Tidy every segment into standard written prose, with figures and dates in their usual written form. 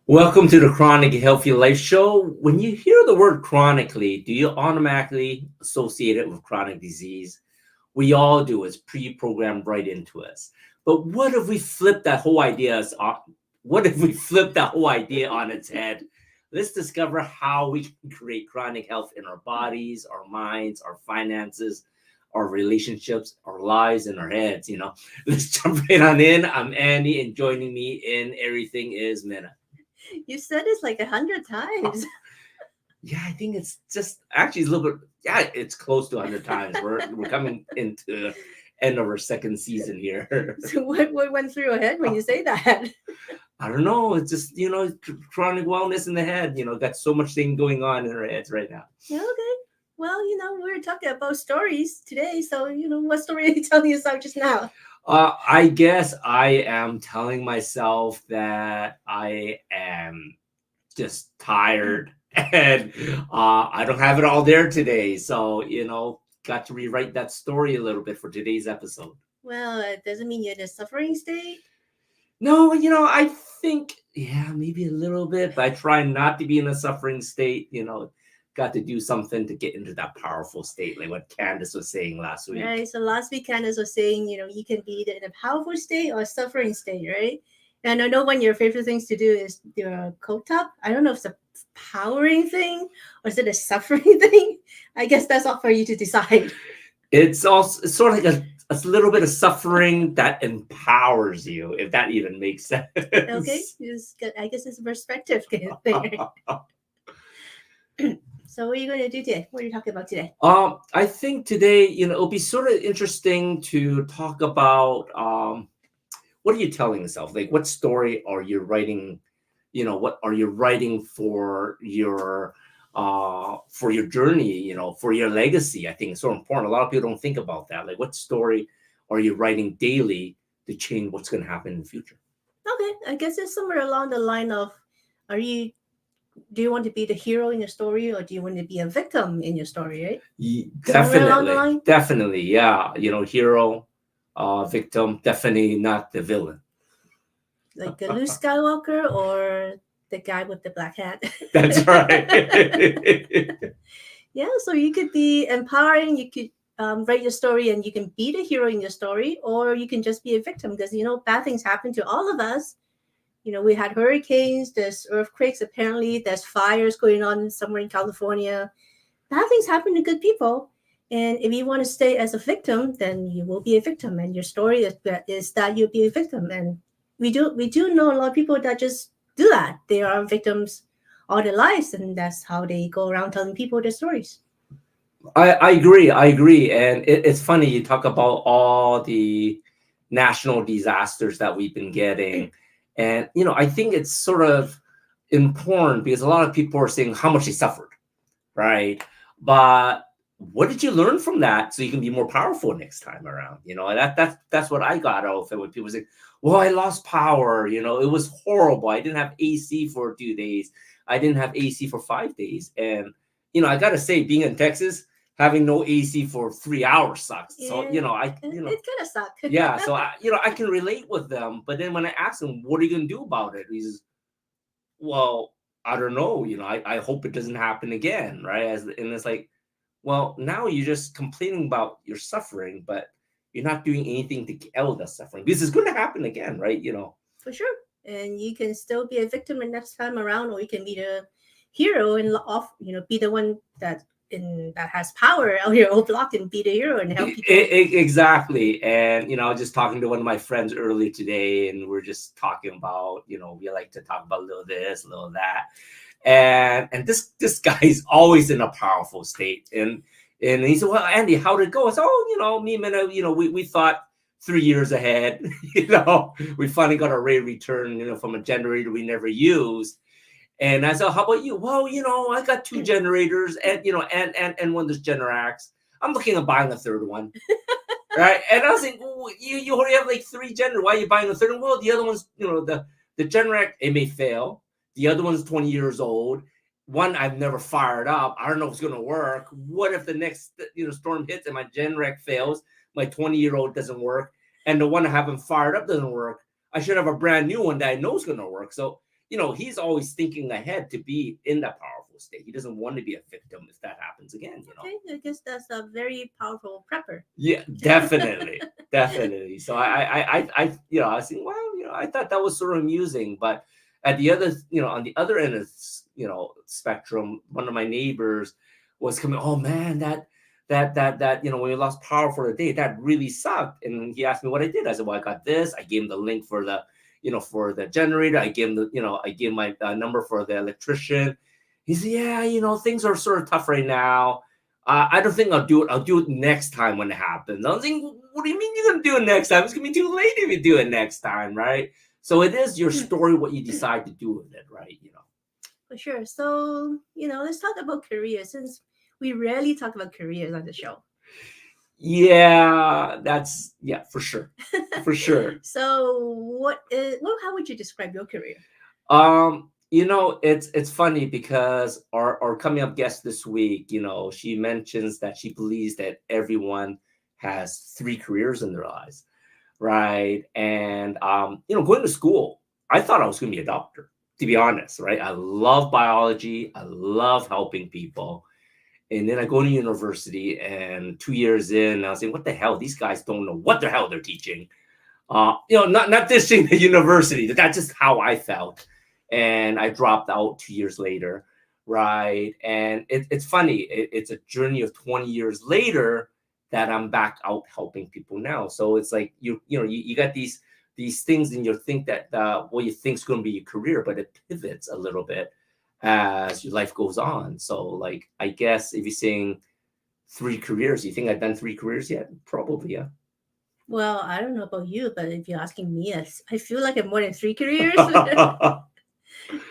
Welcome to the Chronic Healthy Life Show. When you hear the word chronically, do you automatically associate it with chronic disease? We all do. It's pre-programmed right into us. But what if we flip that whole idea? What if we flip that whole idea on its head? Let's discover how we can create chronic health in our bodies, our minds, our finances, our relationships, our lives, and our heads. Let's jump right on in. I'm Andy, and joining me in everything is Minna. You said this like 100 times. Yeah, I think it's just actually it's a little bit. Yeah, it's close to 100 times. We're coming into end of our second season here. So what went through your head when you say that? I don't know. It's just chronic wellness in the head. Got so much thing going on in our heads right now. Okay. Well, we're talking about stories today. So, what story are you telling yourself just now? I guess I am telling myself that I am just tired and I don't have it all there today. So, got to rewrite that story a little bit for today's episode. Well, it doesn't mean you're in a suffering state. No, I think, yeah, maybe a little bit, but I try not to be in a suffering state, got to do something to get into that powerful state, like what Candace was saying last week. Right. So last week, Candace was saying, you can be either in a powerful state or a suffering state, right? And I know one of your favorite things to do is your coat top. I don't know if it's a powering thing or is it a suffering thing? I guess that's up for you to decide. It's sort of like a little bit of suffering that empowers you, if that even makes sense. Okay. I guess it's a perspective thing. So what are you going to do today? What are you talking about today? I think today, it'll be sort of interesting to talk about what are you telling yourself? Like, what story are you writing? What are you writing for your journey? For your legacy? I think it's so important. A lot of people don't think about that. Like, what story are you writing daily to change what's going to happen in the future? Okay, I guess it's somewhere along the line of, do you want to be the hero in your story or do you want to be a victim in your story, right? Definitely. Yeah. Hero, victim, definitely not the villain. Like the Luke Skywalker or the guy with the black hat. That's right. Yeah, so you could be empowering, you could write your story and you can be the hero in your story, or you can just be a victim because, bad things happen to all of us. We had hurricanes, there's earthquakes, apparently there's fires going on somewhere in California. Bad things happen to good people. And if you want to stay as a victim, then you will be a victim. And your story is that you'll be a victim. And we do know a lot of people that just do that. They are victims all their lives, and that's how they go around telling people their stories. I agree. And it's funny, you talk about all the national disasters that we've been getting. And, I think it's sort of important because a lot of people are saying how much they suffered, right? But what did you learn from that so you can be more powerful next time around? That's what I got out of it when people say, well, I lost power. It was horrible. I didn't have AC for 2 days. I didn't have AC for 5 days. And, I got to say, being in Texas, having no AC for 3 hours sucks. Yeah, so, it kind of sucks. Yeah. So, I can relate with them. But then when I ask them, what are you going to do about it? He says, well, I don't know. I hope it doesn't happen again. Right. And it's like, well, now you're just complaining about your suffering, but you're not doing anything to get out of that suffering because it's going to happen again. Right. For sure. And you can still be a victim the next time around, or you can be the hero and be the one that has power out here, old block, and be the hero and help people. Exactly. And I was just talking to one of my friends earlier today, and we're just talking about, we like to talk about a little this, a little that. And this guy is always in a powerful state. And he said, well, Andy, how did it go? I said, me and Minna, we thought 3 years ahead. We finally got a rate of return, from a generator we never used. And I said, how about you? Well, I got 2 generators and, and one of those Generacs. I'm looking at buying a third one. Right. And I was like, well, you already have like 3 generators. Why are you buying a third one? Well, the other one's, the Generac, it may fail. The other one's 20 years old. One I've never fired up. I don't know if it's going to work. What if the next, storm hits and my Generac fails? My 20-year-old doesn't work. And the one I haven't fired up doesn't work. I should have a brand new one that I know is going to work. So, he's always thinking ahead to be in that powerful state. He doesn't want to be a victim if that happens again. Okay, I guess that's a very powerful prepper. Yeah, definitely, definitely. So I was thinking, well, I thought that was sort of amusing, but at the other, on the other end of spectrum, one of my neighbors was coming. Oh man, that when we lost power for the day, that really sucked. And he asked me what I did. I said, well, I got this. I gave him the link for the, for the generator. I gave him I gave my number for the electrician. He said, yeah, things are sort of tough right now. I don't think I'll do it. I'll do it next time when it happens. I was thinking, what do you mean you're going to do it next time? It's going to be too late if you do it next time, right? So it is your story, what you decide to do with it, right? For sure. So, let's talk about careers, since we rarely talk about careers on the show. Yeah, for sure. For sure. So how would you describe your career? It's funny because our coming up guest this week, she mentions that she believes that everyone has 3 careers in their lives, right? And going to school, I thought I was going to be a doctor, to be honest, right? I love biology, I love helping people. And then I go to university, and 2 years in, I was saying, what the hell? These guys don't know what the hell they're teaching. Not dissing the university. That's just how I felt. And I dropped out 2 years later, right? And it's funny. It's a journey of 20 years later that I'm back out helping people now. So it's like you got these things in your think that what you think is going to be your career, but it pivots a little bit as your life goes on. So like, I guess if you're saying 3 careers, you think I've done 3 careers yet? Probably, yeah. Well, I don't know about you, but if you're asking me, I feel like I have more than 3 careers. I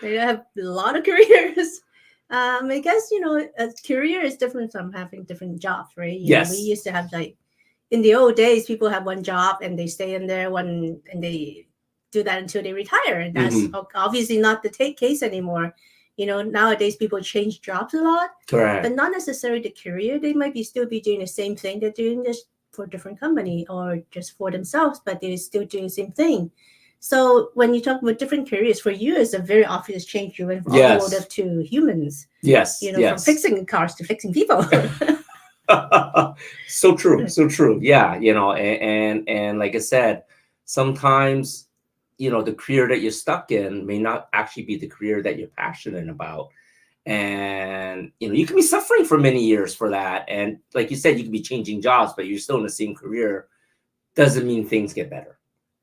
have a lot of careers. I guess, a career is different from having different jobs, right? Yes. We used to have, like, in the old days, people have one job and they stay in there and they do that until they retire. And that's obviously not the case anymore. Nowadays people change jobs a lot. Correct. But not necessarily the career. They might still be doing the same thing. They're doing this for a different company or just for themselves, but they're still doing the same thing. So when you talk about different careers, for you, it's a very obvious change. You went from automotive to humans. Yes. From fixing cars to fixing people. So true. Yeah. And like I said, sometimes, the career that you're stuck in may not actually be the career that you're passionate about. And, you can be suffering for many years for that. And like you said, you can be changing jobs, but you're still in the same career. Doesn't mean things get better.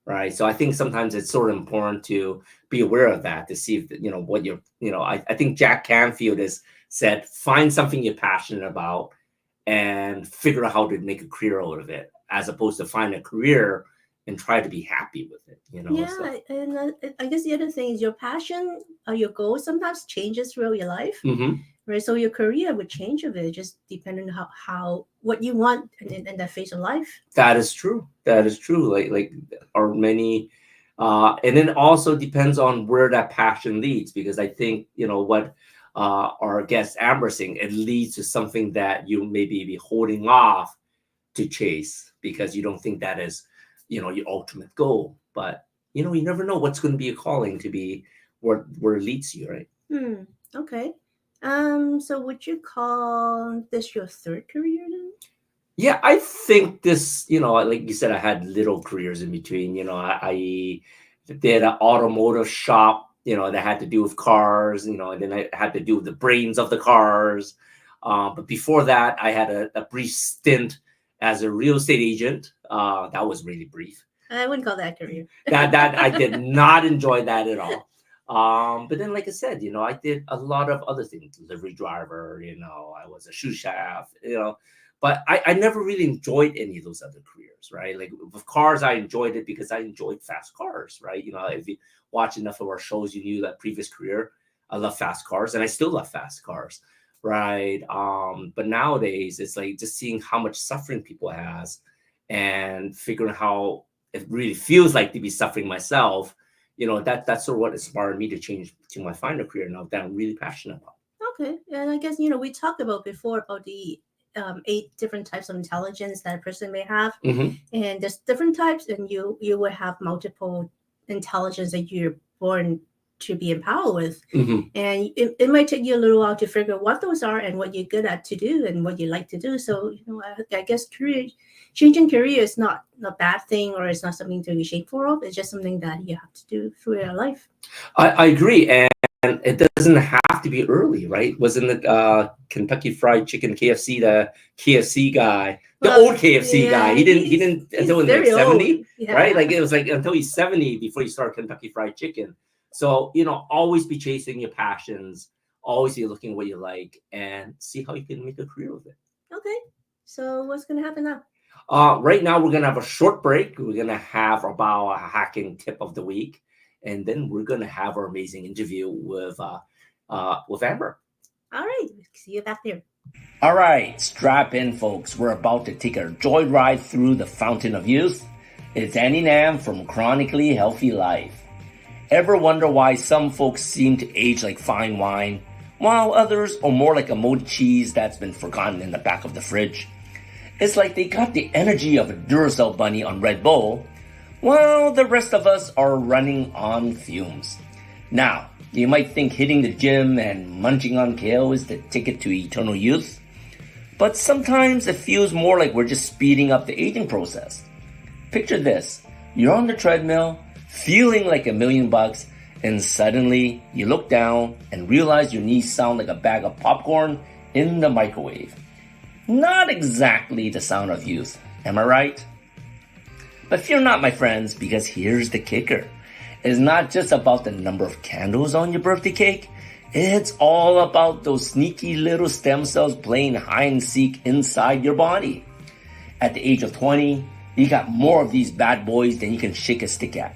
Right. So I think sometimes it's sort of important to be aware of that, to see if, what you're, I think Jack Canfield has said, find something you're passionate about and figure out how to make a career out of it, as opposed to find a career and try to be happy with it. Yeah. So. And I guess the other thing is your passion or your goal sometimes changes throughout your life. Mm-hmm. Right. So your career would change of it, just depending on how what you want in that phase of life. That is true. Like are many, and then also depends on where that passion leads, because I think, what our guest Amber saying, it leads to something that you maybe be holding off to chase because you don't think that is, your ultimate goal. But, you never know what's going to be a calling to be where it leads you, right? Okay. So would you call this your 3rd career then? Yeah, I think this, like you said, I had little careers in between. I did an automotive shop, that had to do with cars, and then I had to do with the brains of the cars. But before that, I had a brief stint as a real estate agent. That was really brief. I wouldn't call that a career. that I did not enjoy that at all. But then, like I said, I did a lot of other things, delivery driver, I was a shoe chef, but I never really enjoyed any of those other careers, right? Like with cars, I enjoyed it because I enjoyed fast cars, right? If you watch enough of our shows, you knew that previous career, I love fast cars and I still love fast cars, right? But nowadays it's like just seeing how much suffering people has and figuring how it really feels like to be suffering myself. That's sort of what inspired me to change to my final career now that I'm really passionate about. Okay. And I guess, we talked about before about the 8 different types of intelligence that a person may have. Mm-hmm. And there's different types, and you will have multiple intelligence that you're born to be empowered with. Mm-hmm. And it might take you a little while to figure out what those are and what you're good at to do and what you like to do. So, I guess changing career is not a bad thing, or it's not something to be shameful of. It's just something that you have to do through your life. I agree. And it doesn't have to be early, right? Wasn't it Kentucky Fried Chicken KFC, the KFC guy, the old KFC guy? He didn't until he was like 70, right? Like it was like until he's 70 before he started Kentucky Fried Chicken. So, always be chasing your passions, always be looking at what you like, and see how you can make a career with it. Okay. So what's going to happen now? Right now, we're going to have a short break. We're going to have about a hacking tip of the week. And then we're going to have our amazing interview with Amber. All right. See you back there. All right. Strap in, folks. We're about to take a joyride through the fountain of youth. It's Andy Nam from Chronically Healthy Life. Ever wonder why some folks seem to age like fine wine, while others are more like a moldy cheese that's been forgotten in the back of the fridge? It's like they got the energy of a Duracell bunny on Red Bull, while the rest of us are running on fumes. Now, you might think hitting the gym and munching on kale is the ticket to eternal youth, but sometimes it feels more like we're just speeding up the aging process. Picture this. You're on the treadmill, feeling like $1 million, and suddenly you look down and realize your knees sound like a bag of popcorn in the microwave. Not exactly the sound of youth, am I right? But fear not, my friends, because here's the kicker. It's not just about the number of candles on your birthday cake. It's all about those sneaky little stem cells playing hide and seek inside your body. At the age of 20, you got more of these bad boys than you can shake a stick at.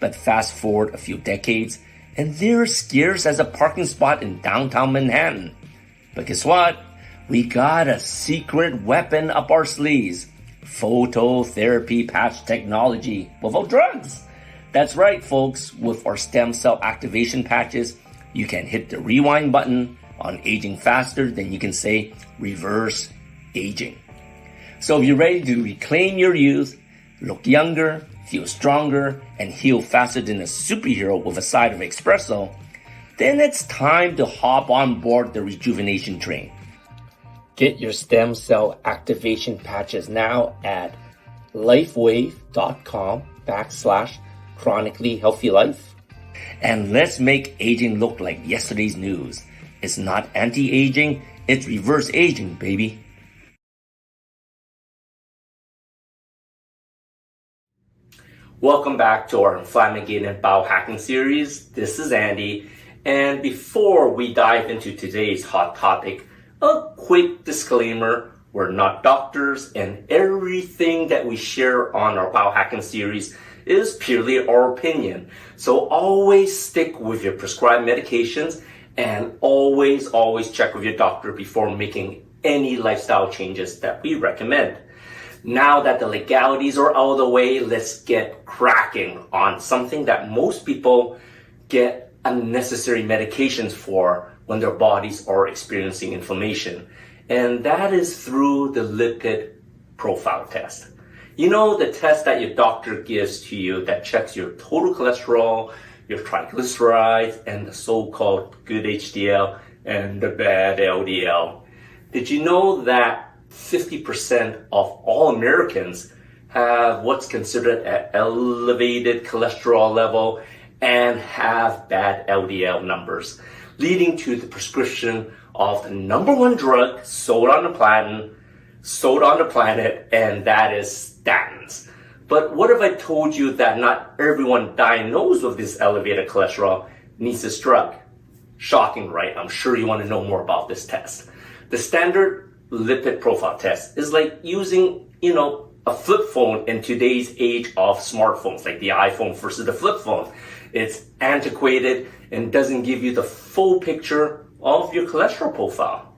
But fast forward a few decades, and they're scarce as a parking spot in downtown Manhattan. But guess what? We got a secret weapon up our sleeves. Phototherapy patch technology without drugs. That's right, folks. With our stem cell activation patches, you can hit the rewind button on aging faster than you can say reverse aging. So if you're ready to reclaim your youth, look younger, feel stronger, and heal faster than a superhero with a side of espresso, then it's time to hop on board the rejuvenation train. Get your stem cell activation patches now at lifewave.com/chronically healthy life. And let's make aging look like yesterday's news. It's not anti-aging, it's reverse aging, baby. Welcome back to our Inflammo-geddon biohacking series. This is Andy. And before we dive into today's hot topic, a quick disclaimer. We're not doctors, and everything that we share on our biohacking series is purely our opinion. So always stick with your prescribed medications, and always check with your doctor before making any lifestyle changes that we recommend. Now that the legalities are out of the way, let's get cracking on something that most people get unnecessary medications for when their bodies are experiencing inflammation. And that is through the lipid profile test. You know, the test that your doctor gives to you that checks your total cholesterol, your triglycerides, and the so-called good HDL and the bad LDL. Did you know that 50% of all Americans have what's considered an elevated cholesterol level and have bad LDL numbers, leading to the prescription of the number one drug sold on the planet, and that is statins. But what if I told you that not everyone diagnosed with this elevated cholesterol needs this drug? Shocking, right? I'm sure you want to know more about this test. The standard lipid profile test is like using, a flip phone in today's age of smartphones, like the iPhone versus the flip phone. It's antiquated and doesn't give you the full picture of your cholesterol profile.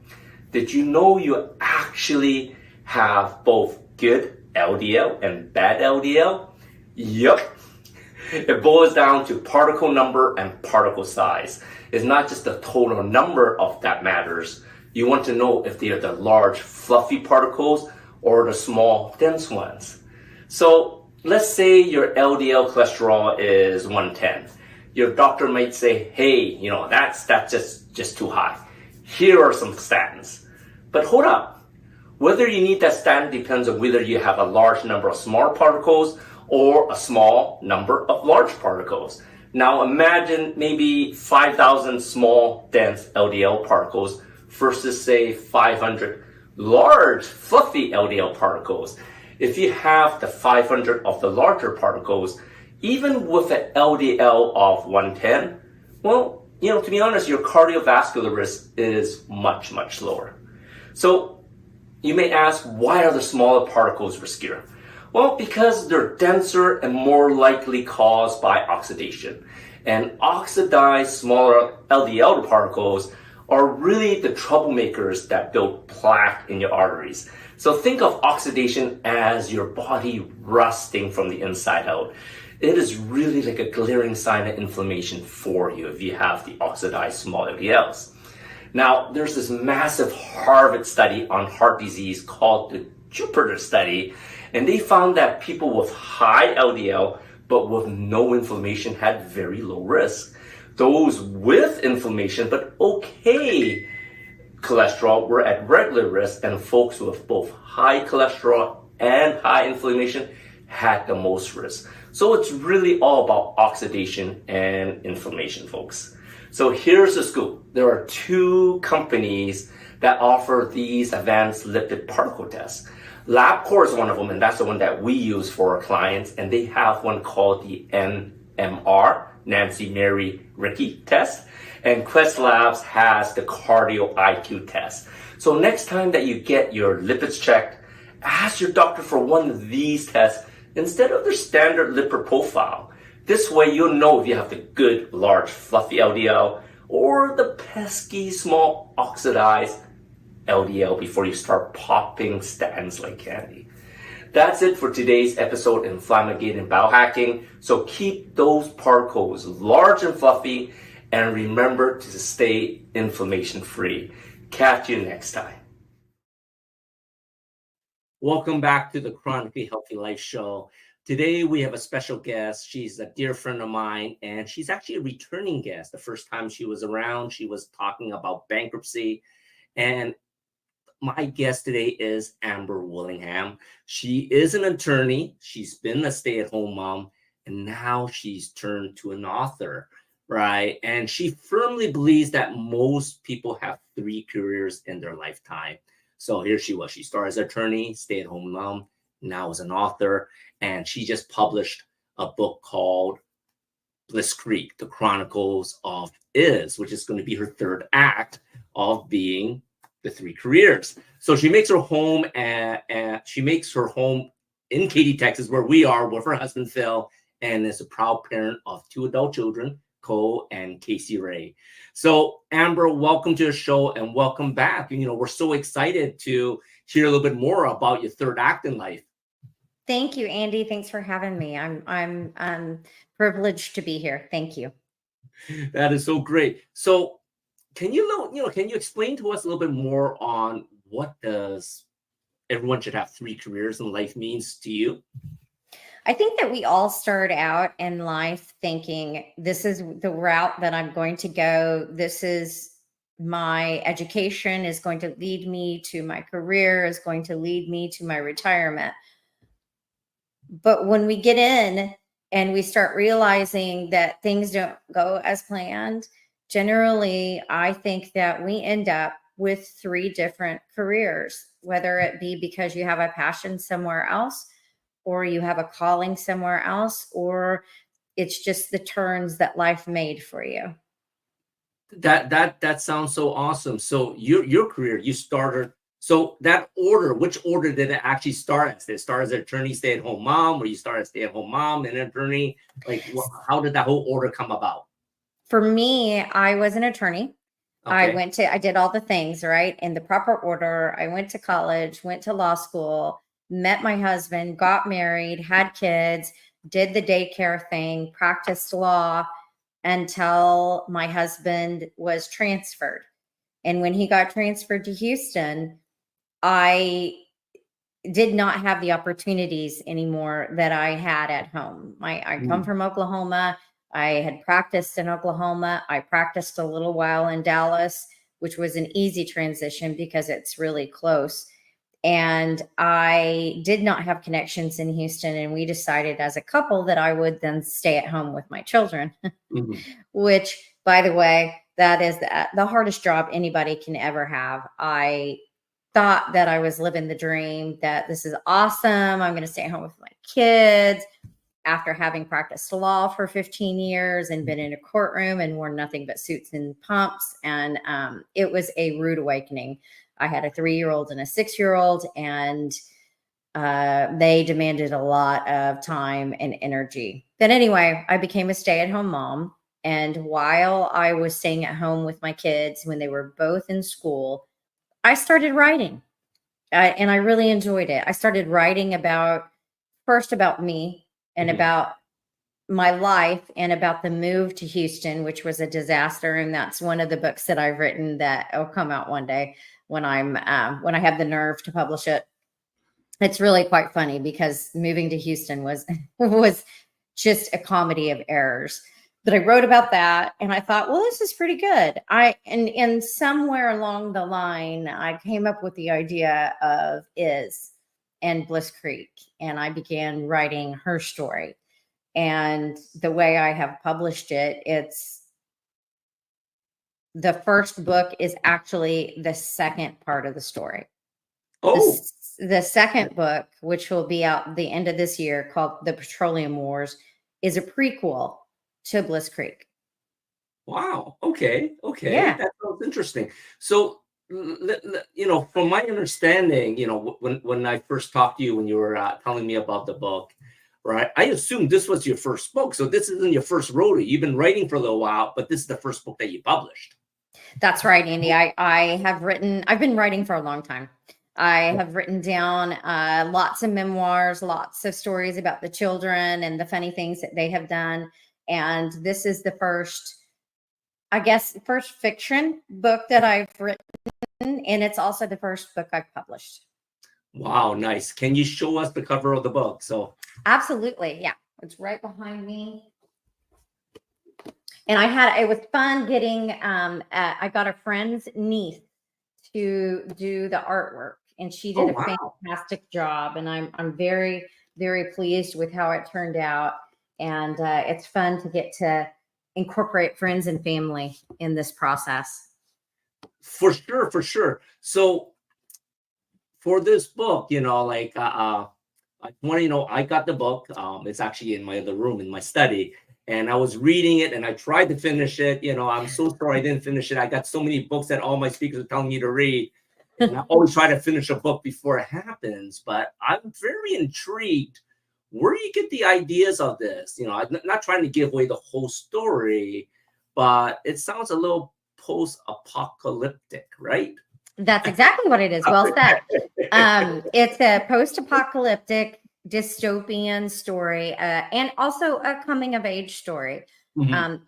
Did you know you actually have both good LDL and bad LDL? Yep. It boils down to particle number and particle size. It's not just the total number of that matters. You want to know if they are the large, fluffy particles or the small, dense ones. So let's say your LDL cholesterol is 110. your doctor might say, hey, that's just too high. Here are some statins. But hold up. Whether you need that statin depends on whether you have a large number of small particles or a small number of large particles. Now imagine maybe 5,000 small, dense LDL particles versus say 500 large, fluffy LDL particles. If you have the 500 of the larger particles, even with an LDL of 110, well, to be honest, your cardiovascular risk is much, much lower. So you may ask, why are the smaller particles riskier? Well, because they're denser and more likely caused by oxidation. And oxidized smaller LDL particles are really the troublemakers that build plaque in your arteries. So think of oxidation as your body rusting from the inside out. It is really like a glaring sign of inflammation for you if you have the oxidized small LDLs. Now, there's this massive Harvard study on heart disease called the Jupiter study, and they found that people with high LDL but with no inflammation had very low risk. Those with inflammation but okay cholesterol were at regular risk, and folks with both high cholesterol and high inflammation had the most risk. So it's really all about oxidation and inflammation, folks. So here's the scoop. There are 2 companies that offer these advanced lipid particle tests. LabCorp is one of them, and that's the one that we use for our clients. And they have one called the NMR, Nancy Mary Ricky test. And Quest Labs has the Cardio IQ test. So next time that you get your lipids checked, ask your doctor for one of these tests instead of their standard lipid profile. This way you'll know if you have the good, large, fluffy LDL or the pesky, small, oxidized LDL before you start popping statins like candy. That's it for today's episode in Inflammo-geddon biohacking. So keep those particles large and fluffy, and remember to stay inflammation-free. Catch you next time. Welcome back to the Chronically Healthy Life Show. Today we have a special guest. She's a dear friend of mine, and she's actually a returning guest. The first time she was around, she was talking about bankruptcy. And my guest today is Amber Willingham. She is an attorney. She's been a stay-at-home mom, and now she's turned to an author, right? And she firmly believes that most people have 3 careers in their lifetime. So here she was. She started as an attorney, stay-at-home mom, now as an author, and she just published a book called Bliss Creek, The Chronicles of Is, which is going to be her 3rd act of being the 3 careers. So she makes her home in Katy, Texas, where we are with her husband, Phil, and is a proud parent of 2 adult children, Cole and Casey Ray. So Amber, welcome to the show and welcome back. We're so excited to hear a little bit more about your 3rd act in life. Thank you, Andy. Thanks for having me. I'm privileged to be here. Thank you. That is so great. So can you explain to us a little bit more on what does everyone should have 3 careers in life means to you? I think that we all start out in life thinking this is the route that I'm going to go. This is my education is going to lead me to my career, is going to lead me to my retirement. But when we get in and we start realizing that things don't go as planned, generally, I think that we end up with 3 different careers, whether it be because you have a passion somewhere else, or you have a calling somewhere else, or it's just the turns that life made for you. That sounds so awesome. So your career, you started. So that order, which order did it actually start as? Did it start as an attorney, stay-at-home mom, or you started as stay-at-home mom and an attorney? Like, how did that whole order come about? For me, I was an attorney. Okay. I did all the things, right, in the proper order. I went to college, went to law school, met my husband, got married, had kids, did the daycare thing, practiced law until my husband was transferred. And when he got transferred to Houston, I did not have the opportunities anymore that I had at home. I come from Oklahoma. I had practiced in Oklahoma. I practiced a little while in Dallas, which was an easy transition because it's really close. And I did not have connections in Houston. And we decided as a couple that I would then stay at home with my children, which, by the way, that is the hardest job anybody can ever have. I thought that I was living the dream, that this is awesome. I'm going to stay home with my kids. After having practiced law for 15 years and been in a courtroom and worn nothing but suits and pumps. And it was a rude awakening. I had a 3-year-old and a 6-year-old, and they demanded a lot of time and energy. But anyway, I became a stay-at-home mom. And while I was staying at home with my kids when they were both in school, I started writing. And I really enjoyed it. I started writing first about me, and about my life, and about the move to Houston, which was a disaster. And that's one of the books that I've written that will come out one day when when I have the nerve to publish it. It's really quite funny because moving to Houston was just a comedy of errors. But I wrote about that, and I thought, well, this is pretty good. And somewhere along the line, I came up with the idea of and Bliss Creek, and I began writing her story. And the way I have published it, the first book is actually the second part of the story. Oh, The second book, which will be out the end of this year, called The Petroleum Wars, is a prequel to Bliss Creek. wow. Okay. Yeah. That sounds interesting. So, from my understanding, when I first talked to you, when you were telling me about the book, right, I assumed this was your first book. So this isn't your first rodeo. You've been writing for a little while, but this is the first book that you published. That's right, Andy. I've been writing for a long time. I have written down lots of memoirs, lots of stories about the children and the funny things that they have done. And this is the first fiction book that I've written. And it's also the first book I've published. Wow, nice. Can you show us the cover of the book? So absolutely. Yeah. It's right behind me. And it was fun getting, I got a friend's niece to do the artwork, and she did a fantastic job. And I'm very, very pleased with how it turned out. And it's fun to get to incorporate friends and family in this process. For sure. So for this book, I got the book. It's actually in my other room in my study, and I was reading it, and I tried to finish it. I'm so sorry I didn't finish it. I got so many books that all my speakers are telling me to read, and I always try to finish a book before it happens. But I'm very intrigued. Where do you get the ideas of this? I'm not trying to give away the whole story, but it sounds a little post-apocalyptic, right? That's exactly what it is. Well said. It's a post-apocalyptic dystopian story, and also a coming-of-age story.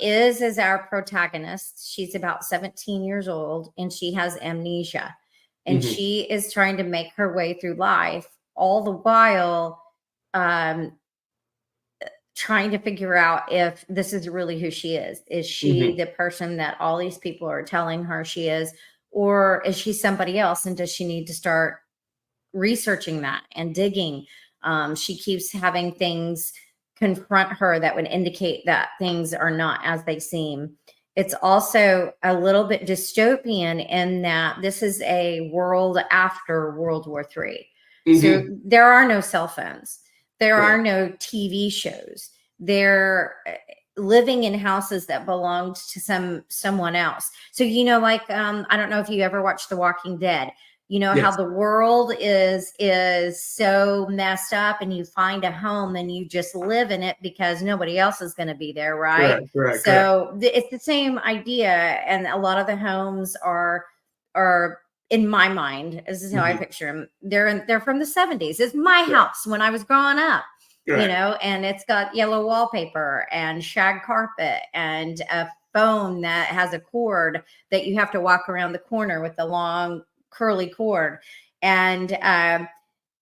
Is our protagonist. She's about 17 years old, and she has amnesia, and she is trying to make her way through life, all the while trying to figure out if this is really who she is. Is she the person that all these people are telling her she is, or is she somebody else? And does she need to start researching that and digging? She keeps having things confront her that would indicate that things are not as they seem. It's also a little bit dystopian in that this is a world after World War III. So there are no cell phones. There are no TV shows. They're living in houses that belonged to someone else. So, I don't know if you ever watched The Walking Dead. How the world is so messed up, and you find a home and you just live in it because nobody else is going to be there, right? Correct. It's the same idea, and a lot of the homes are in my mind, this is how I picture them. They're from the 70s. It's my house when I was growing up, and it's got yellow wallpaper and shag carpet and a phone that has a cord that you have to walk around the corner with the long curly cord. And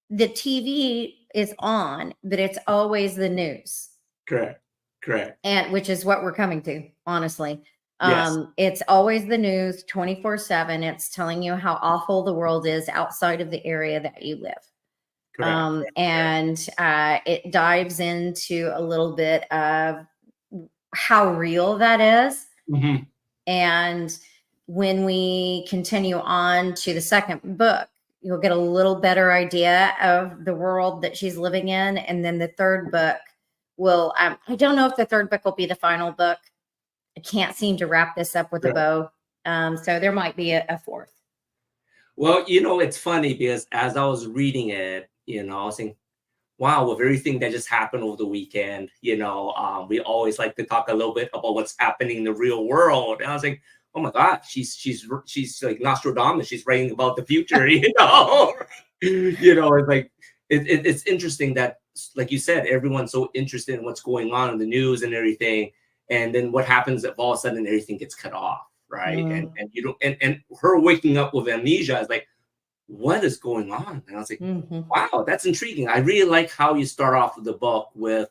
the TV is on, but it's always the news. Correct. Correct. and which is what we're coming to, honestly. Yes. It's always the news 24/7. It's telling you how awful the world is outside of the area that you live. Correct. And it dives into a little bit of how real that is. Mhm. And when we continue on to the second book, you'll get a little better idea of the world that she's living in. And then the third book will, I don't know if the third book will be the final book. I can't seem to wrap this up with a bow. So there might be a fourth. Well, it's funny because as I was reading it, I was thinking, wow, with everything that just happened over the weekend, we always like to talk a little bit about what's happening in the real world. And I was like, oh my God, she's like Nostradamus. She's writing about the future, it's like, it's interesting that, like you said, everyone's so interested in what's going on in the news and everything. And then what happens if all of a sudden everything gets cut off, right? And you don't, and her waking up with amnesia is like, what is going on? And I was like, wow, that's intriguing. I really like how you start off the book with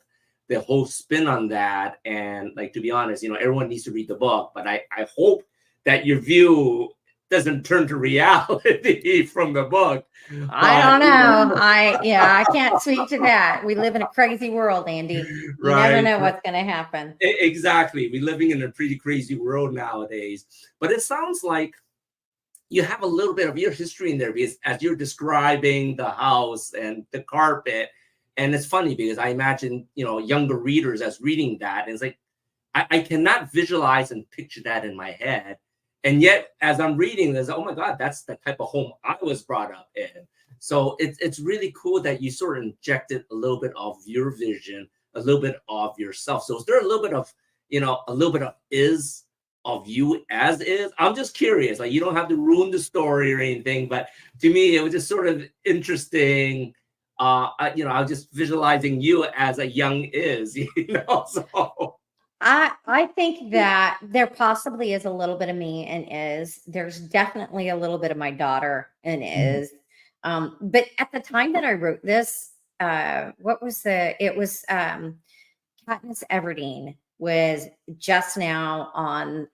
the whole spin on that. And like, to be honest, everyone needs to read the book, but I hope that your view doesn't turn to reality from the book. I don't know. I can't speak to that. We live in a crazy world, Andy. You never know what's going to happen. Exactly. We're living in a pretty crazy world nowadays. But it sounds like you have a little bit of your history in there, because as you're describing the house and the carpet, and it's funny because I imagine, younger readers as reading that, and it's like, I cannot visualize and picture that in my head. And yet, as I'm reading this, oh my God, that's the type of home I was brought up in. So it's really cool that you sort of injected a little bit of your vision, a little bit of yourself. So is there a little bit of, a little bit of of you as is? I'm just curious. Like, you don't have to ruin the story or anything, but to me, it was just sort of interesting. I was just visualizing you as a young is, so. I think that there possibly is a little bit of me and is. There's definitely a little bit of my daughter and is. But at the time that I wrote this, it was Katniss Everdeen was just now on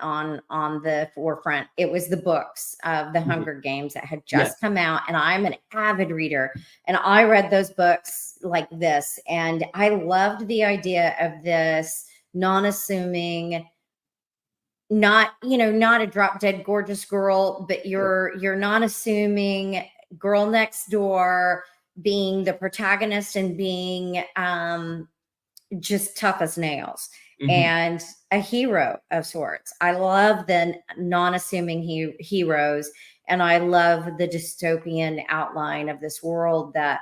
the forefront. It was the books of the Hunger Games that had just come out, and I'm an avid reader, and I read those books like this, and I loved the idea of this non-assuming, not a drop dead gorgeous girl, but you're non-assuming girl next door being the protagonist and being just tough as nails and a hero of sorts. I love the non-assuming heroes, and I love the dystopian outline of this world that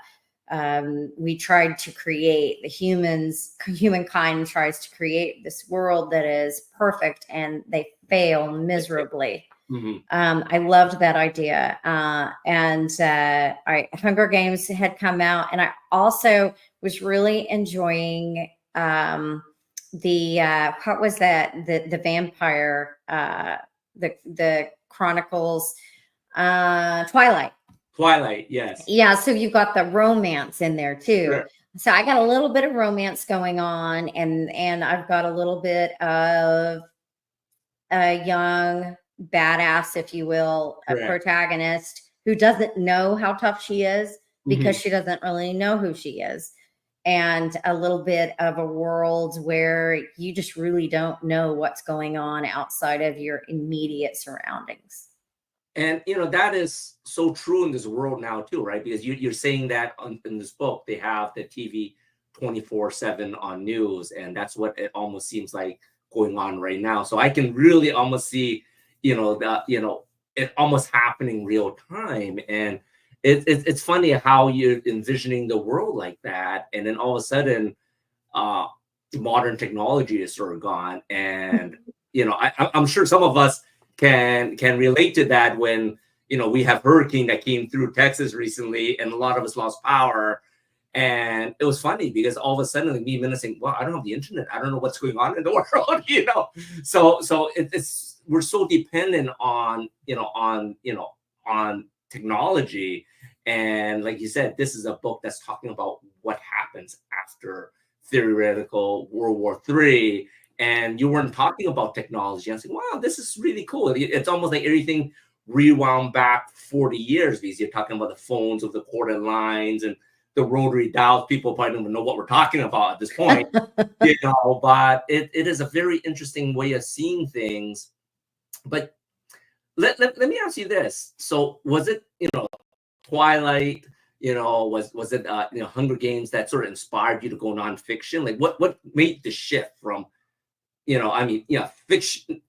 we tried to create. Humankind tries to create this world that is perfect, and they fail miserably. I loved that idea. Hunger Games had come out, and I also was really enjoying what was that? The vampire, the Chronicles, Twilight. Twilight, yes. Yeah, so you've got the romance in there too. Sure. So I got a little bit of romance going on, and I've got a little bit of a young badass, if you will, a protagonist who doesn't know how tough she is because she doesn't really know who she is. And a little bit of a world where you just really don't know what's going on outside of your immediate surroundings. And, that is so true in this world now too, right? Because you're saying that in this book, they have the TV 24/7 on news. And that's what it almost seems like going on right now. So I can really almost see, it almost happening real time. And it's funny how you're envisioning the world like that. And then all of a sudden, modern technology is sort of gone. And, I'm sure some of us can relate to that when we have hurricane that came through Texas recently, and a lot of us lost power. And it was funny because all of a sudden me menacing, well, I don't have the internet, I don't know what's going on in the world. So it's we're so dependent on technology. And like you said, this is a book that's talking about what happens after theoretical World War III, and you weren't talking about technology. I was like, wow, this is really cool. It's almost like everything rewound back 40 years because you're talking about the phones with the corded lines and the rotary dials. People probably don't even know what we're talking about at this point, but it is a very interesting way of seeing things. But let me ask you this. So was it, Twilight, was it, Hunger Games that sort of inspired you to go nonfiction? Like what made the shift from, fiction,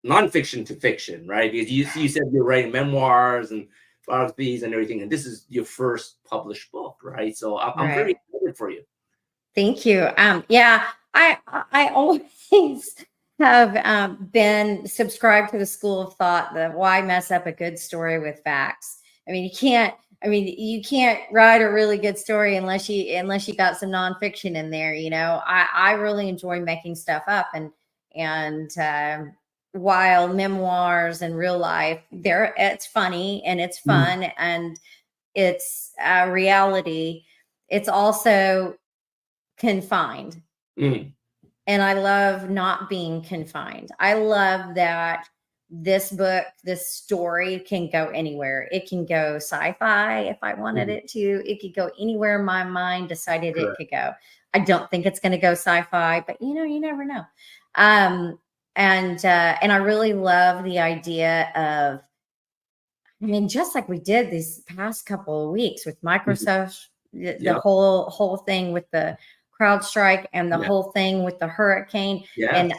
nonfiction to fiction, right? Because you said you're writing memoirs and biographies and everything, and this is your first published book, right? So I'm very excited for you. Thank you. Yeah, I always have been subscribed to the school of thought that why mess up a good story with facts? I mean, you can't write a really good story unless you got some nonfiction in there. I really enjoy making stuff up, and while memoirs and real life, it's funny and it's fun and it's reality, it's also confined. And I love not being confined. I love that this book, this story can go anywhere. It can go sci-fi if I wanted it to. It could go anywhere my mind decided it could go. I don't think it's going to go sci-fi, but you never know. And I really love the idea of, just like we did these past couple of weeks with Microsoft, the whole thing with the CrowdStrike and the whole thing with the hurricane. And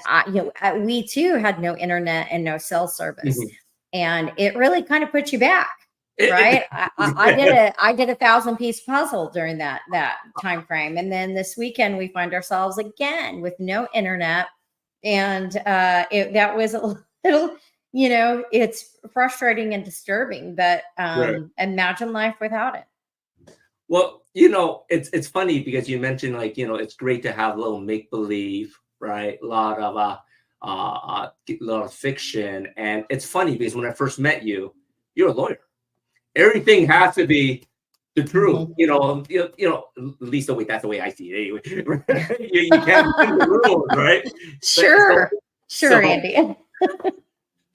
we too had no internet and no cell service. And it really kind of put you back, right? I did a 1,000-piece puzzle during that time frame. And then this weekend we find ourselves again with no internet. And that was a little, it's frustrating and disturbing, but imagine life without it. Well, it's funny because you mentioned it's great to have a little make-believe, right? A lot of fiction. And it's funny because when I first met you, you're a lawyer. Everything has to be the truth, at least that's the way I see it anyway. You can't bend the rules, right? Sure, Andy.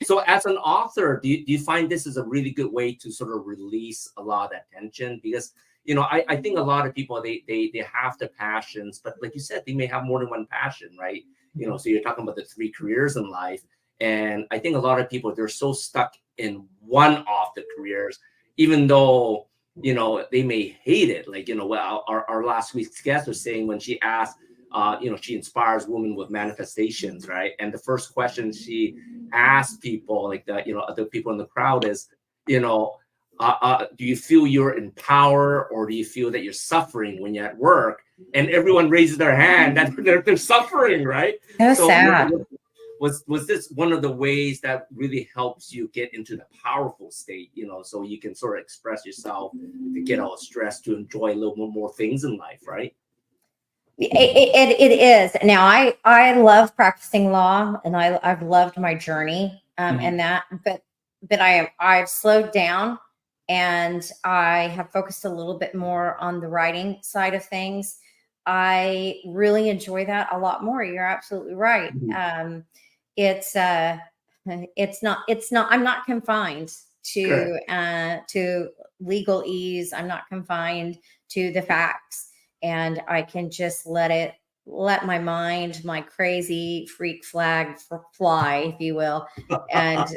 So as an author, do you find this is a really good way to sort of release a lot of that tension? Because, I think a lot of people, they have the passions, but like you said, they may have more than one passion, right? So you're talking about the 3 careers in life. And I think a lot of people, they're so stuck in one of the careers, even though, they may hate it. Like, our last week's guest was saying when she asked, she inspires women with manifestations, right? And the first question she asked people, like other people in the crowd is, do you feel you're in power, or do you feel that you're suffering when you're at work? And everyone raises their hand that they're suffering, right? So sad. Was this one of the ways that really helps you get into the powerful state, so you can sort of express yourself, to get all stressed, to enjoy a little more things in life, right? It is. Now, I love practicing law, and I've loved my journey and that, but I've slowed down, and I have focused a little bit more on the writing side of things. I really enjoy that a lot more. You're absolutely right. It's not, I'm not confined to legalese. I'm not confined to the facts, and I can just let my mind, my crazy freak flag fly, if you will, and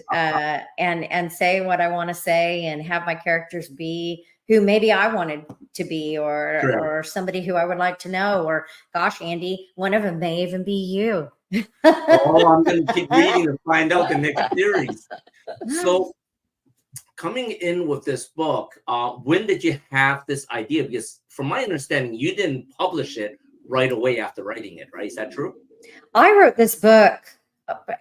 say what I want to say, and have my characters be who maybe I wanted to be, or somebody who I would like to know, or gosh, Andy, one of them may even be you. I'm going to keep reading to find out the next series. So coming in with this book, when did you have this idea? Because from my understanding, you didn't publish it right away after writing it, right? Is that true? I wrote this book,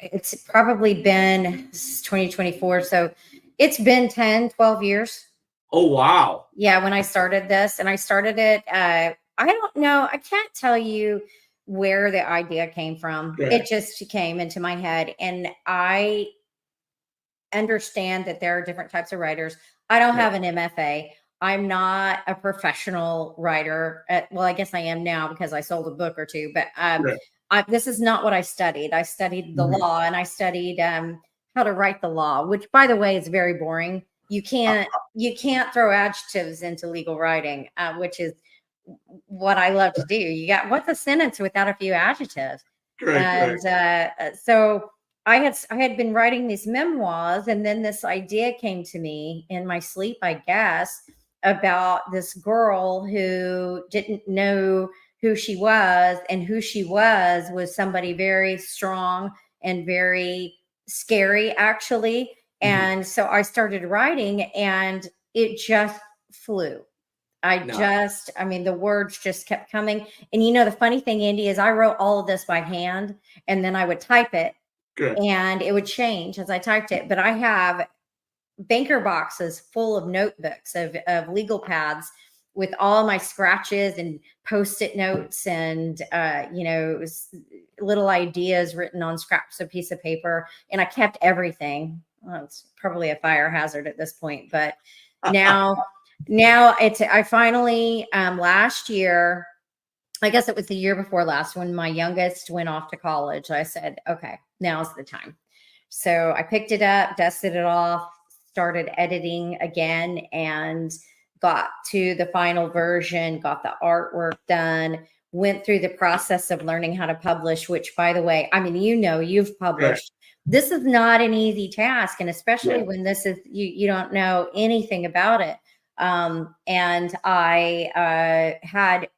it's probably been 2024. So it's been 10, 12 years. Oh, wow. Yeah. When I started this, and I started it, I don't know. I can't tell you where the idea came from. It just came into my head, and I understand that there are different types of writers. I don't have an MFA. I'm not a professional writer. Well, I guess I am now because I sold a book or two, but Right. this is not what I studied. I studied the Mhm. law, and I studied how to write the law, which, by the way, is very boring. You can't throw adjectives into legal writing, which is what I love to do. What's a sentence without a few adjectives? Correct, And correct. so I had been writing these memoirs, and then this idea came to me in my sleep, I guess, about this girl who didn't know who she was, and who she was somebody very strong and very scary, actually. Mhm. And so I started writing, and it just flew. No, I mean, the words just kept coming. And you know, the funny thing, Andy, is I wrote all of this by hand, and then I would type it, good. and it would change as I typed it. But I have banker boxes full of notebooks of legal pads with all my scratches and post-it notes, and little ideas written on scraps of piece of paper. And I kept everything. Well, it's probably a fire hazard at this point, but now I finally last year, I guess it was the year before last, when my youngest went off to college, I said, okay, now's the time. So I picked it up, dusted it off, started editing again, and got to the final version, got the artwork done, went through the process of learning how to publish, which, by the way, I mean, you've Right. published. This is not an easy task. And especially Yeah. when this is, you don't know anything about it. And I had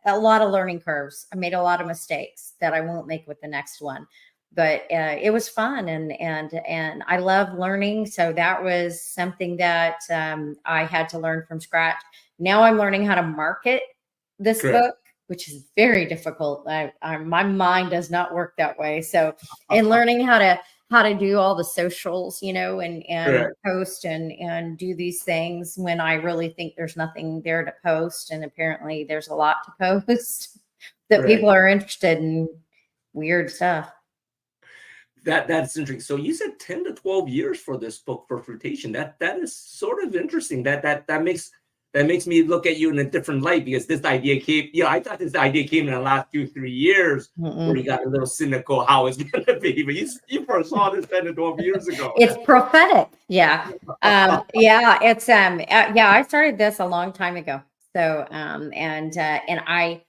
a lot of learning curves. I made a lot of mistakes that I won't make with the next one, but it was fun, and I love learning. So that was something that I had to learn from scratch. Now I'm learning how to market this Correct. book, which is very difficult. My mind does not work that way. So, and learning how to do all the socials, and Correct. post and do these things when I really think there's nothing there to post, and apparently there's a lot to post that Correct. people are interested in weird stuff. That's interesting. So you said 10 to 12 years for this book for fruitation. That is sort of interesting. That makes me look at you in a different light, because this idea came, I thought this idea came in the last 2-3 years, where you Mm-mm. got a little cynical how it's gonna be. But you foresaw this 10 to 12 years ago. It's prophetic. Yeah. Yeah, it's yeah, I started this a long time ago. So and I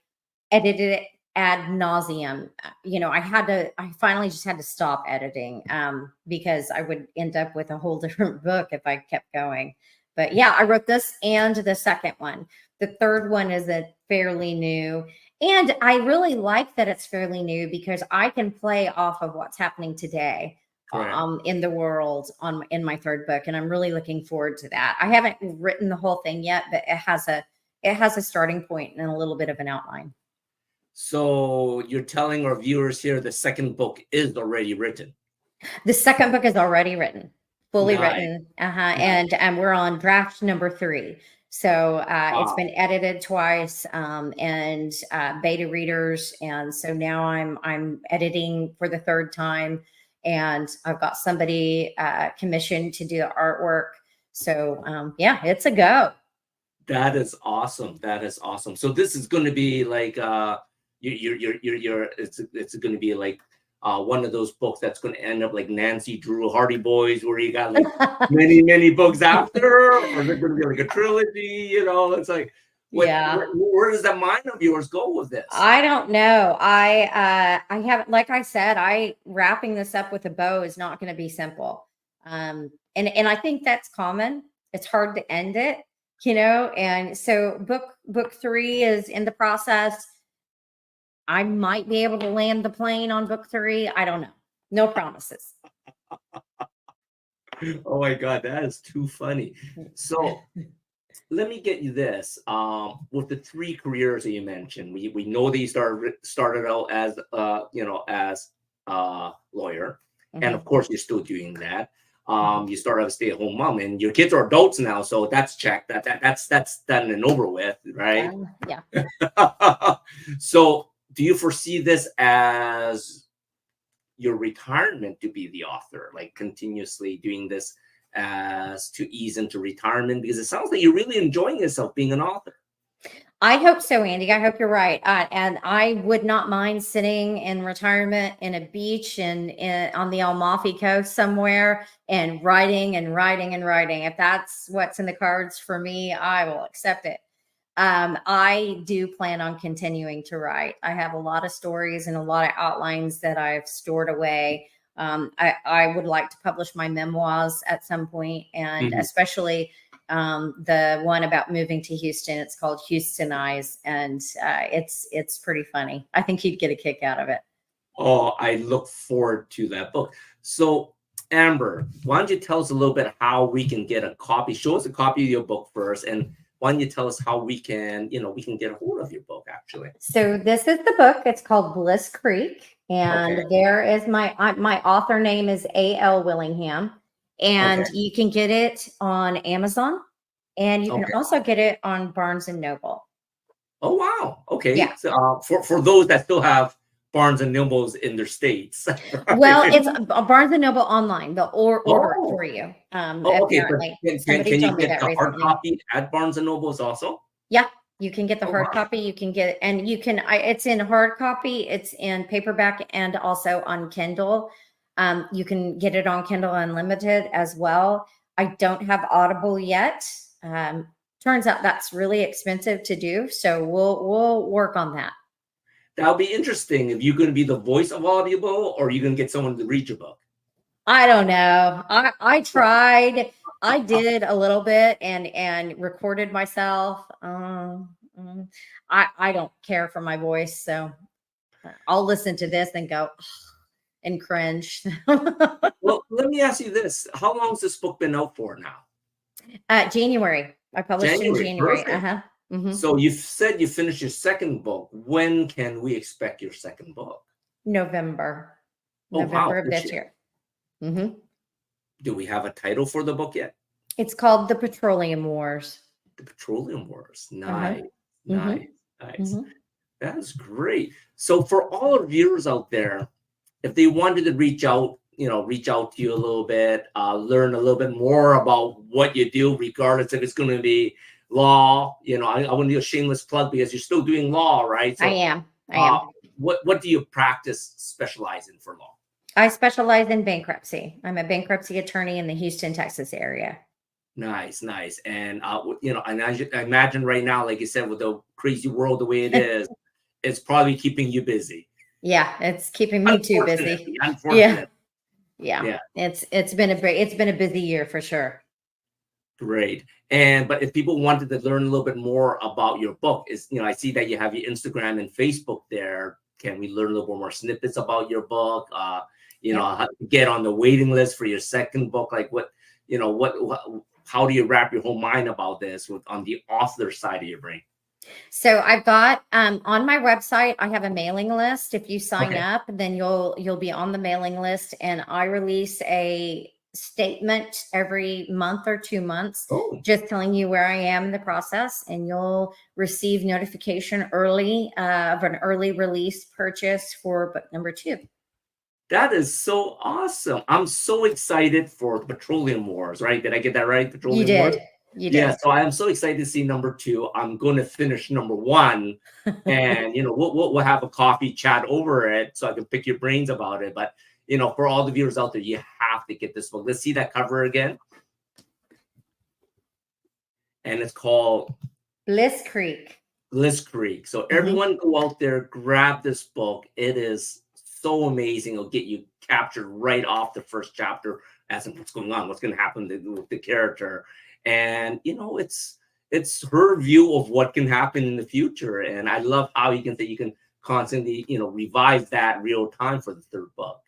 edited it ad nauseum. I finally just had to stop editing because I would end up with a whole different book if I kept going. But yeah, I wrote this and the second one. The third one is a fairly new. And I really like that it's fairly new because I can play off of what's happening today Correct. in the world in my third book, and I'm really looking forward to that. I haven't written the whole thing yet, but it has a starting point and a little bit of an outline. So you're telling our viewers here the second book is already written. The second book is already written, fully Nice. written, Nice. and we're on draft number 3. So it's Wow. been edited twice, and beta readers, and so now I'm editing for the third time, and I've got somebody commissioned to do the artwork. So yeah, it's a go. That is awesome. That is awesome. So this is going to be like it's going to be like one of those books that's going to end up like Nancy Drew Hardy Boys, where you got like many books after, or is it going to be like a trilogy? It's like Yeah. where does that mind of yours go with this? I don't know. I haven't, like I said, wrapping this up with a bow is not going to be simple. And I think that's common. It's hard to end it, and so book 3 is in the process. I might be able to land the plane on book 3. I don't know. No promises. Oh my God, that is too funny. So let me get you this. With the 3 careers that you mentioned, we know that you started out as as a lawyer, and of course you're still doing that. You started as a stay-at-home mom, and your kids are adults now, so that's checked. That's done and over with, right? Yeah. So do you foresee this as your retirement to be the author, like continuously doing this as to ease into retirement? Because it sounds like you're really enjoying yourself being an author. I hope so, Andy. I hope you're right. And I would not mind sitting in retirement in a beach on the Amalfi Coast somewhere and writing and writing and writing. If that's what's in the cards for me, I will accept it. I do plan on continuing to write. I have a lot of stories and a lot of outlines that I've stored away. I would like to publish my memoirs at some point, and especially the one about moving to Houston. It's called Houstonize, and it's pretty funny. I think you'd get a kick out of it. Oh, I look forward to that book. So, Amber, why don't you tell us a little bit how we can get a copy? Show us a copy of your book first, and why don't you tell us how we can get a hold of your book, actually? So this is the book. It's called Bliss Creek, and there is my author name is A.L. Willingham. And you can get it on Amazon, and you can also get it on Barnes and Noble. Oh, wow. Okay. Yeah. So, for those that still have Barnes and Nobles in their states. Well, it's Barnes and Noble online. They'll order it for you. Okay. But can you get the hard copy at Barnes and Nobles also? Yeah. You can get the hard copy. You can get, and you can, it's in hard copy. It's in paperback and also on Kindle. You can get it on Kindle Unlimited as well. I don't have Audible yet. Turns out that's really expensive to do. So we'll work on that. That'll be interesting. If you're going to be the voice of Audible, or are you going to get someone to read your book? I don't know. I tried. I did a little bit and recorded myself. I don't care for my voice, so I'll listen to this and go and cringe. Well, let me ask you this: how long has this book been out for now? January. I published in January. So you've said you finished your second book. When can we expect your second book? November of this year. Do we have a title for the book yet? It's called The Petroleum Wars. The Petroleum Wars. Nice. That's great. So for all our viewers out there, if they wanted to reach out to you a little bit, learn a little bit more about what you do, regardless if it's going to be law. I want to do a shameless plug because you're still doing law, right? So, I am. What do you specialize in for law? I specialize in bankruptcy. I'm a bankruptcy attorney in the Houston, Texas area. Nice. And, and I imagine right now, like you said, with the crazy world the way it is, it's probably keeping you busy. Yeah, it's keeping me too busy. Yeah. It's been a busy year for sure. Great. But if people wanted to learn a little bit more about your book, I see that you have your Instagram and Facebook there. Can we learn a little bit more snippets about your book? How to get on the waiting list for your second book? Like how do you wrap your whole mind about this on the author side of your brain? So I've got on my website, I have a mailing list. If you sign up, then you'll be on the mailing list, and I release a statement every month or 2 months, just telling you where I am in the process, and you'll receive notification early of an early release purchase for book number 2. That is so awesome. I'm so excited for Petroleum Wars, right? Did I get that right? Petroleum Wars? You did. Yeah, so I am so excited to see number 2. I'm going to finish number 1, and we'll have a coffee chat over it so I can pick your brains about it. But for all the viewers out there, you have to get this book. Let's see that cover again. And it's called Bliss Creek. Bliss Creek. So everyone go out there, grab this book. It is so amazing. It'll get you captured right off the first chapter as in what's going on, what's going to happen with the character. And, it's her view of what can happen in the future. And I love how you can constantly, revise that real time for the third book.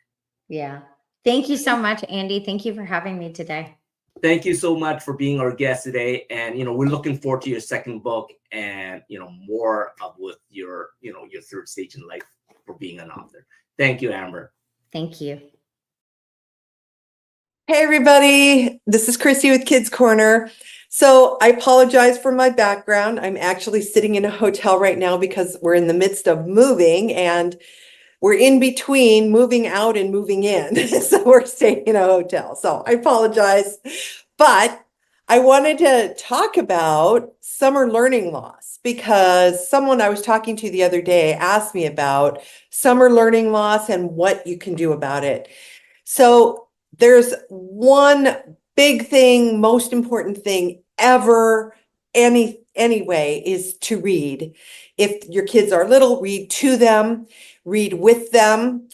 Yeah. Thank you so much, Andy. Thank you for having me today. Thank you so much for being our guest today. And, we're looking forward to your second book and, more of with your third stage in life for being an author. Thank you, Amber. Thank you. Hey, everybody. This is Chrissy with Kids Corner. So I apologize for my background. I'm actually sitting in a hotel right now because we're in the midst of moving, and we're in between moving out and moving in. So we're staying in a hotel. So I apologize. But I wanted to talk about summer learning loss because someone I was talking to the other day asked me about summer learning loss and what you can do about it. So there's one big thing, most important thing ever, anyway, is to read. If your kids are little, read to them, read with them,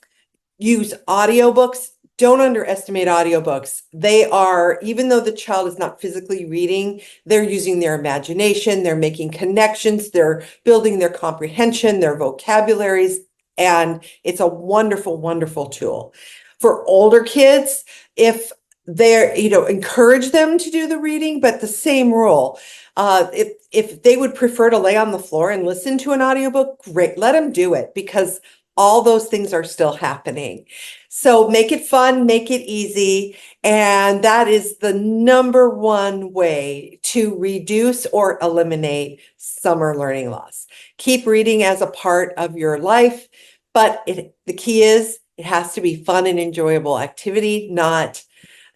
use audiobooks. Don't underestimate audiobooks. They are, even though the child is not physically reading, they're using their imagination, they're making connections, they're building their comprehension, their vocabularies, and it's a wonderful, wonderful tool. For older kids, if they're, encourage them to do the reading, but the same rule. If they would prefer to lay on the floor and listen to an audiobook, great, let them do it because all those things are still happening. So make it fun, make it easy. And that is the number one way to reduce or eliminate summer learning loss. Keep reading as a part of your life, but the key is it has to be fun and enjoyable activity, not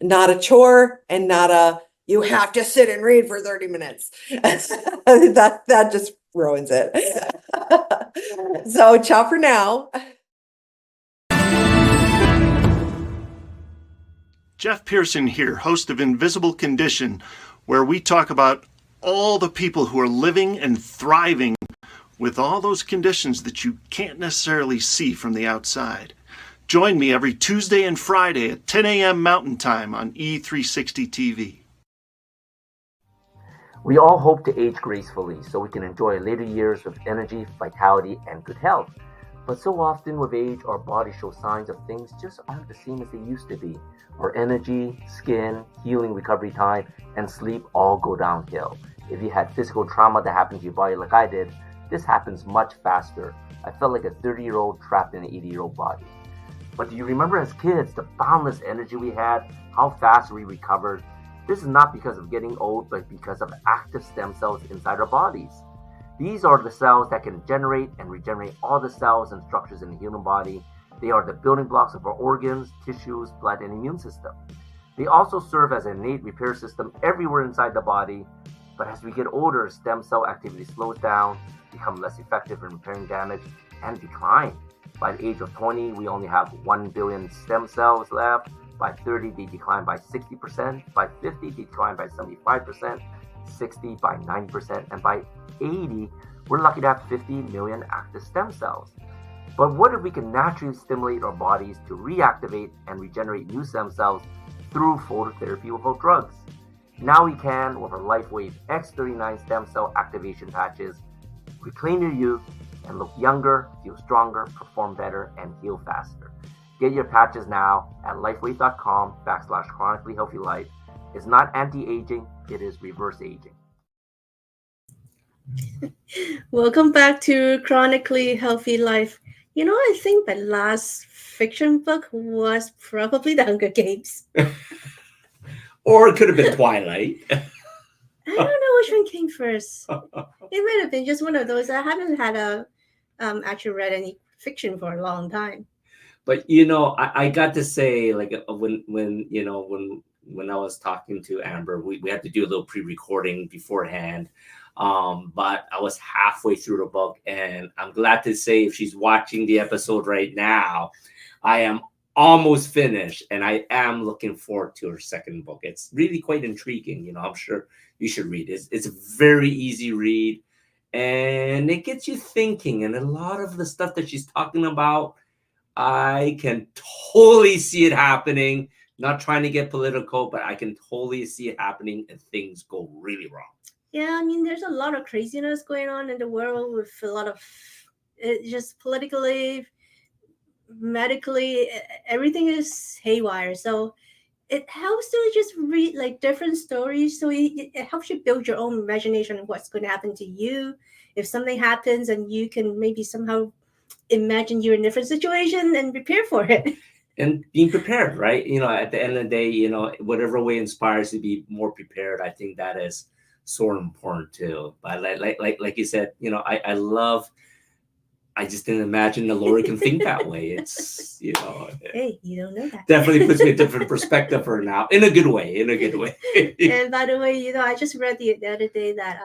a chore and you have to sit and read for 30 minutes. that just ruins it. So ciao for now. Jeff Pearson here, host of Invisible Condition, where we talk about all the people who are living and thriving with all those conditions that you can't necessarily see from the outside. Join me every Tuesday and Friday at 10 a.m. Mountain Time on E360 TV. We all hope to age gracefully so we can enjoy later years with energy, vitality, and good health. But so often with age, our bodies show signs of things just aren't the same as they used to be. Our energy, skin, healing recovery time, and sleep all go downhill. If you had physical trauma that happened to your body like I did, this happens much faster. I felt like a 30-year-old trapped in an 80-year-old body. But do you remember as kids, the boundless energy we had, how fast we recovered? This is not because of getting old, but because of active stem cells inside our bodies. These are the cells that can generate and regenerate all the cells and structures in the human body. They are the building blocks of our organs, tissues, blood, and immune system. They also serve as an innate repair system everywhere inside the body. But as we get older, stem cell activity slows down, become less effective in repairing damage, and decline. By the age of 20, we only have 1 billion stem cells left. By 30, they decline by 60%. By 50, they decline by 75%. 60 by 9%. And by 80, we're lucky to have 50 million active stem cells. But what if we can naturally stimulate our bodies to reactivate and regenerate new stem cells through phototherapy without drugs? Now we can with our LifeWave X39 stem cell activation patches. Reclaim your youth and look younger, feel stronger, perform better, and heal faster. Get your patches now at lifewave.com/chronically healthy life. It's not anti-aging, it is reverse aging. Welcome back to Chronically Healthy Life. I think my last fiction book was probably The Hunger Games. Or it could have been Twilight. I don't know which one came first. It might have been just one of those. I haven't had actually read any fiction for a long time. But I got to say, like when I was talking to Amber, we had to do a little pre-recording beforehand. But I was halfway through the book, and I'm glad to say if she's watching the episode right now, I am almost finished, and I am looking forward to her second book. It's really quite intriguing. I'm sure you should read it. It's a very easy read, and it gets you thinking. And a lot of the stuff that she's talking about, I can totally see it happening. Not trying to get political, but I can totally see it happening, and things go really wrong. Yeah, there's a lot of craziness going on in the world with a lot of just politically, medically, everything is haywire. So it helps to just read like different stories. So it helps you build your own imagination of what's going to happen to you if something happens, and you can maybe somehow imagine you're in a different situation and prepare for it. And being prepared, right? At the end of the day, whatever way inspires you to be more prepared, I think that is so important too. But like you said, I love I just didn't imagine that Lori can think that way. It's, you know, Hey, you don't know that. definitely puts me in a different perspective for now, in a good way, in a good way. And by the way, I just read the other day that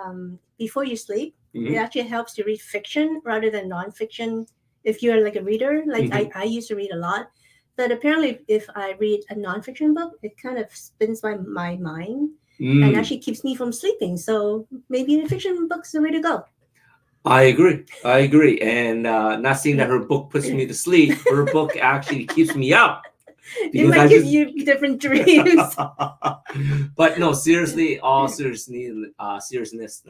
before you sleep, Mhm. it actually helps to read fiction rather than nonfiction. If you're like a reader, like I used to read a lot, but apparently if I read a nonfiction book, it kind of spins my mind and actually keeps me from sleeping. So maybe a fiction book's the way to go. I agree. And not saying that her book puts me to sleep, her book actually keeps me up. It might give you different dreams. But no, seriously, all seriousness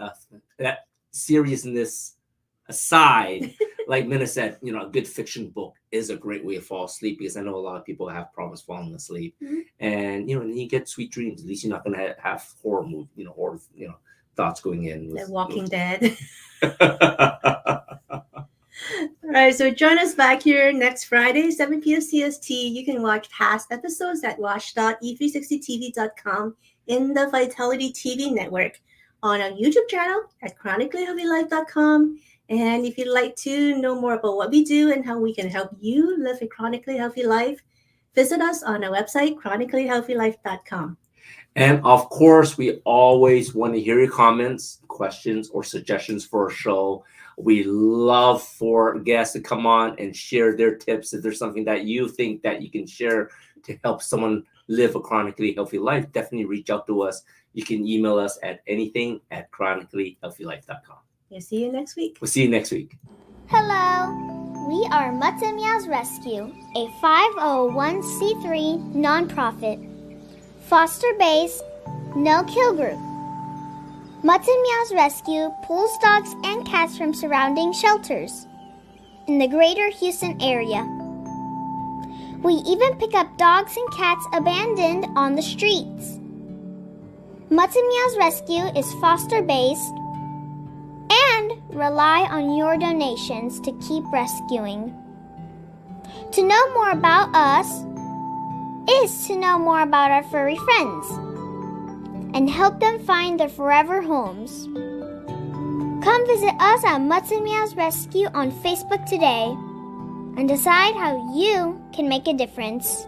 aside, like Minna said, a good fiction book is a great way to fall asleep, because I know a lot of people have problems falling asleep. Mhm. And then you get sweet dreams. At least you're not gonna have horror movie, horror, thoughts going in. The Walking Dead. All right, so join us back here next Friday, 7 p.m. CST. You can watch past episodes at watch.e360tv.com in the Vitality TV network, on our YouTube channel at chronicallyhealthylife.com. And if you'd like to know more about what we do and how we can help you live a chronically healthy life, visit us on our website, chronicallyhealthylife.com. And of course, we always want to hear your comments, questions, or suggestions for our show. We love for guests to come on and share their tips. If there's something that you think that you can share to help someone live a chronically healthy life, definitely reach out to us. You can email us at anything@chronicallyhealthylife.com. We'll see you next week. We'll see you next week. Hello, we are Mutts and Meows Rescue, a 501c3 nonprofit, foster-based, no-kill group. Mutts and Meows Rescue pulls dogs and cats from surrounding shelters in the greater Houston area. We even pick up dogs and cats abandoned on the streets. Mutts and Meows Rescue is foster-based and rely on your donations to keep rescuing. To know more about us is to know more about our furry friends and help them find their forever homes. Come visit us at Mutts and Meows Rescue on Facebook today and decide how you can make a difference.